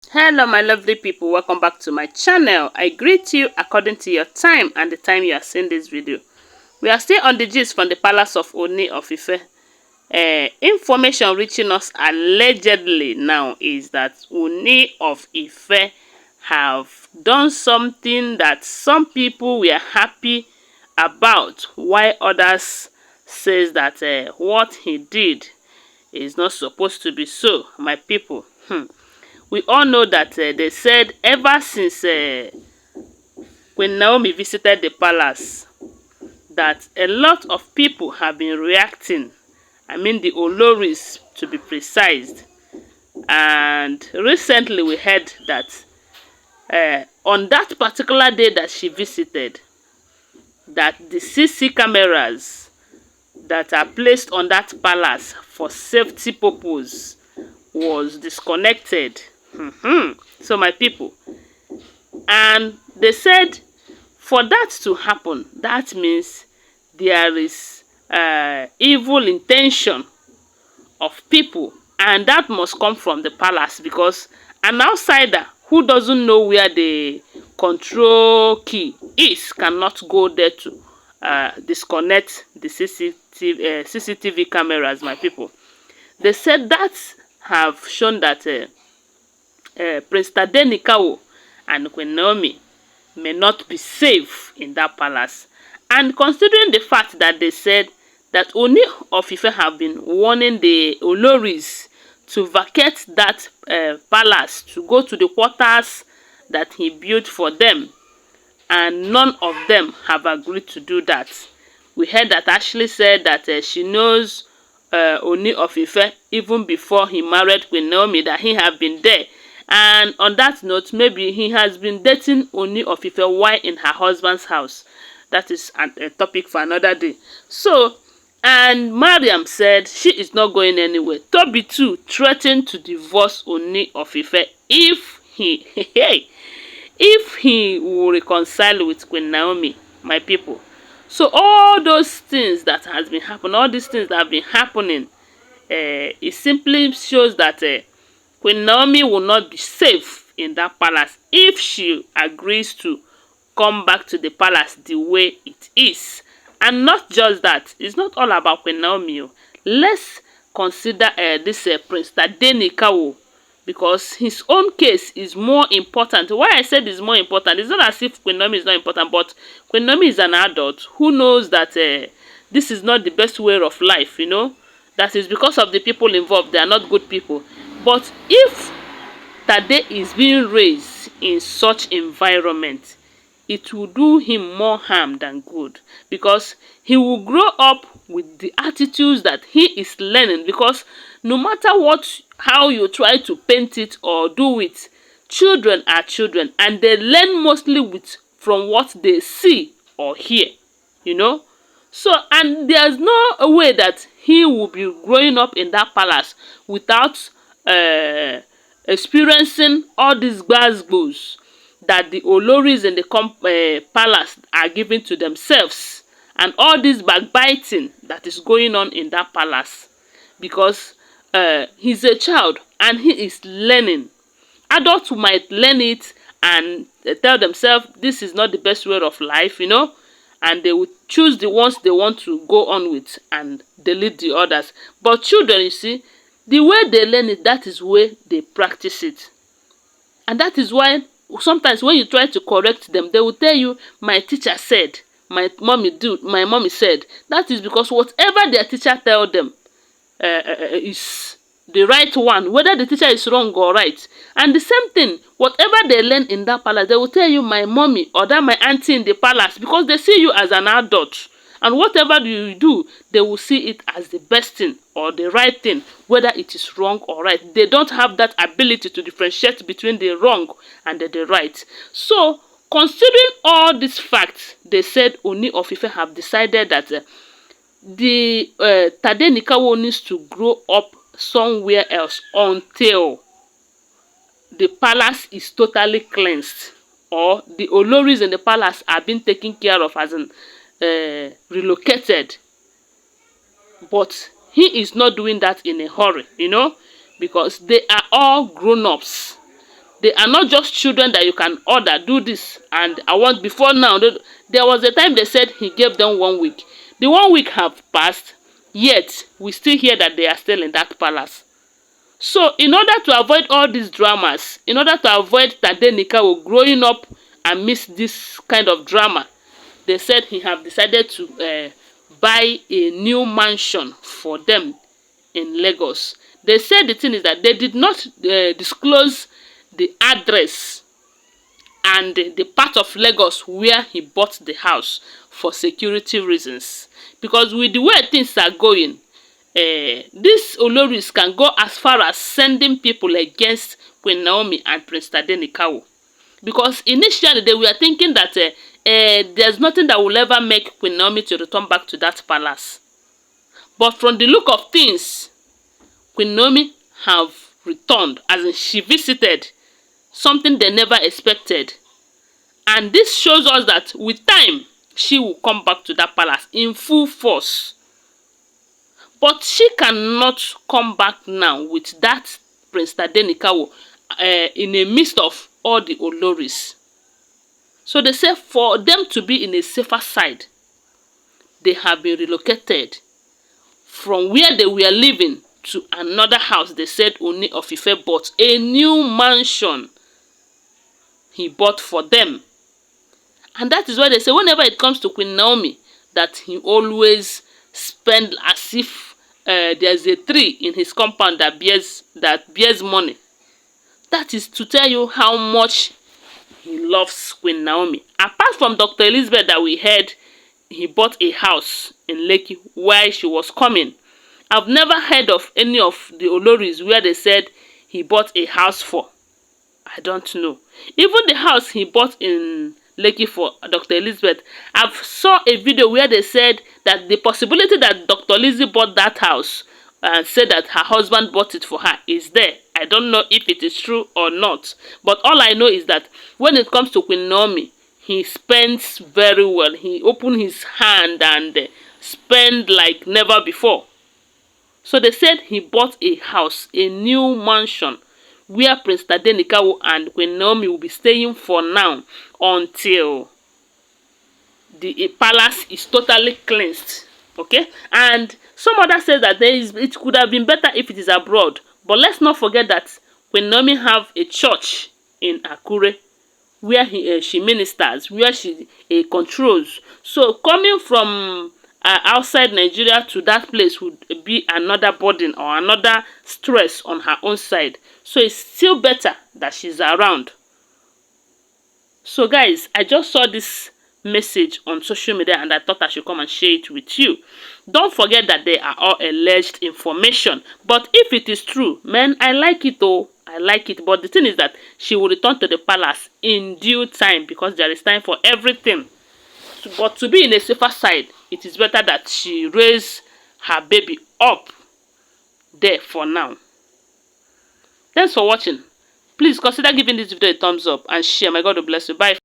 Hello my lovely people, welcome back to my channel. I greet you according to your time and the time you are seeing this video. We are still on the gist from the palace of Ooni of Ife. Information reaching us allegedly now is that Ooni of Ife have done something that some people were happy about, while others says that what he did is not supposed to be so. My people, we all know that they said ever since Queen Naomi visited the palace, that a lot of people have been reacting. I mean the Olories to be precise. And recently we heard that on that particular day that she visited, that the CC cameras that are placed on that palace for safety purpose was disconnected. So my people, and they said for that to happen, that means there is evil intention of people, and that must come from the palace, because an outsider who doesn't know where the control key is cannot go there to disconnect the CCTV cameras. My people, they said that have shown that Prince Tadenikawo and Queen Naomi may not be safe in that palace. And considering the fact that they said that Ooni of Ife have been warning the Olories to vacate that palace, to go to the quarters that he built for them, and none of them have agreed to do that. We heard that Ashley said that she knows Ooni of Ife even before he married Queen Naomi, that he have been there. And on that note, maybe he has been dating Ooni of Ife while in her husband's house. That is a topic for another day. So, and Mariam said she is not going anywhere. Tobi too threatened to divorce Ooni of Ife if he if he will reconcile with Queen Naomi, my people. So all those things that has been happening, all these things that have been happening, it simply shows that Queen Naomi will not be safe in that palace if she agrees to come back to the palace the way it is. And not just that, it's not all about Queen Naomi. Let's consider this Prince Tadenikawo, because his own case is more important. Why I said it's more important, it's not as if Queen Naomi is not important, but Queen Naomi is an adult who knows that this is not the best way of life, you know. That is because of the people involved. They are not good people. But if Tade is being raised in such environment, it will do him more harm than good, because he will grow up with the attitudes that he is learning. Because no matter how you try to paint it or do it, children are children, and they learn mostly from what they see or hear, you know. So, and there's no way that he will be growing up in that palace without experiencing all these gbas that the Olories in the palace are giving to themselves, and all this backbiting that is going on in that palace, because he's a child and he is learning. Adults might learn it and tell themselves this is not the best way of life, you know, and they will choose the ones they want to go on with and delete the others. But children, you see, the way they learn it, that is where they practice it. And that is why sometimes when you try to correct them, they will tell you, my teacher said, my mommy said. That is because whatever their teacher tell them is the right one, whether the teacher is wrong or right. And the same thing, whatever they learn in that palace, they will tell you, my mommy or that my auntie in the palace, because they see you as an adult. And whatever you do, they will see it as the best thing or the right thing, whether it is wrong or right. They don't have that ability to differentiate between the wrong and the right. So, considering all these facts, they said Ooni of Ife have decided that the Tadenikawo needs to grow up somewhere else until the palace is totally cleansed, or the Olories in the palace are being taken care of, as in relocated. But he is not doing that in a hurry, you know, because they are all grown-ups. They are not just children that you can order, do this, and I want before now. There was a time they said he gave them 1 week. The 1 week have passed, yet we still hear that they are still in that palace. So in order to avoid all these dramas, in order to avoid Tadenikawo growing up and miss this kind of drama, they said he have decided to buy a new mansion for them in Lagos. They said the thing is that they did not disclose the address and the part of Lagos where he bought the house for security reasons. Because with the way things are going, these Olories can go as far as sending people against Queen Naomi and Prince Tadenikawo. Because initially they were thinking that there's nothing that will ever make Queen Naomi to return back to that palace. But from the look of things, Queen Naomi have returned, as in she visited, something they never expected. And this shows us that with time, she will come back to that palace in full force. But she cannot come back now with that Prince Tadenikawo in the midst of all the Olories. So they say for them to be in a safer side, they have been relocated from where they were living to another house. They said Ooni of Ife bought a new mansion he bought for them. And that is why they say whenever it comes to Queen Naomi, that he always spend as if there's a tree in his compound that bears money. That is to tell you how much he loves Queen Naomi. Apart from Dr. Elizabeth that we heard, he bought a house in Lekki while she was coming. I've never heard of any of the Olories where they said he bought a house for. I don't know. Even the house he bought in Lekki for Dr. Elizabeth, I've saw a video where they said that the possibility that Dr. Lizzie bought that house and said that her husband bought it for her is there. I don't know if it is true or not. But all I know is that when it comes to Queen Naomi, he spends very well. He opened his hand and spend like never before. So they said he bought a house, a new mansion, where Prince Tadenikawo and Queen Naomi will be staying for now until the palace is totally cleansed. Okay? And some others say that it could have been better if it is abroad. But let's not forget that Queen Naomi have a church in Akure where she ministers, where she controls. So coming from outside Nigeria to that place would be another burden or another stress on her own side. So it's still better that she's around. So guys, I just saw this message on social media and I thought I should come and share it with you. Don't forget that they are all alleged information. But if it is true, man, I like it though. I like it. But the thing is that she will return to the palace in due time because there is time for everything. But to be in a safer side, it is better that she raise her baby up there for now. Thanks for watching. Please consider giving this video a thumbs up and share. My God will bless you. Bye.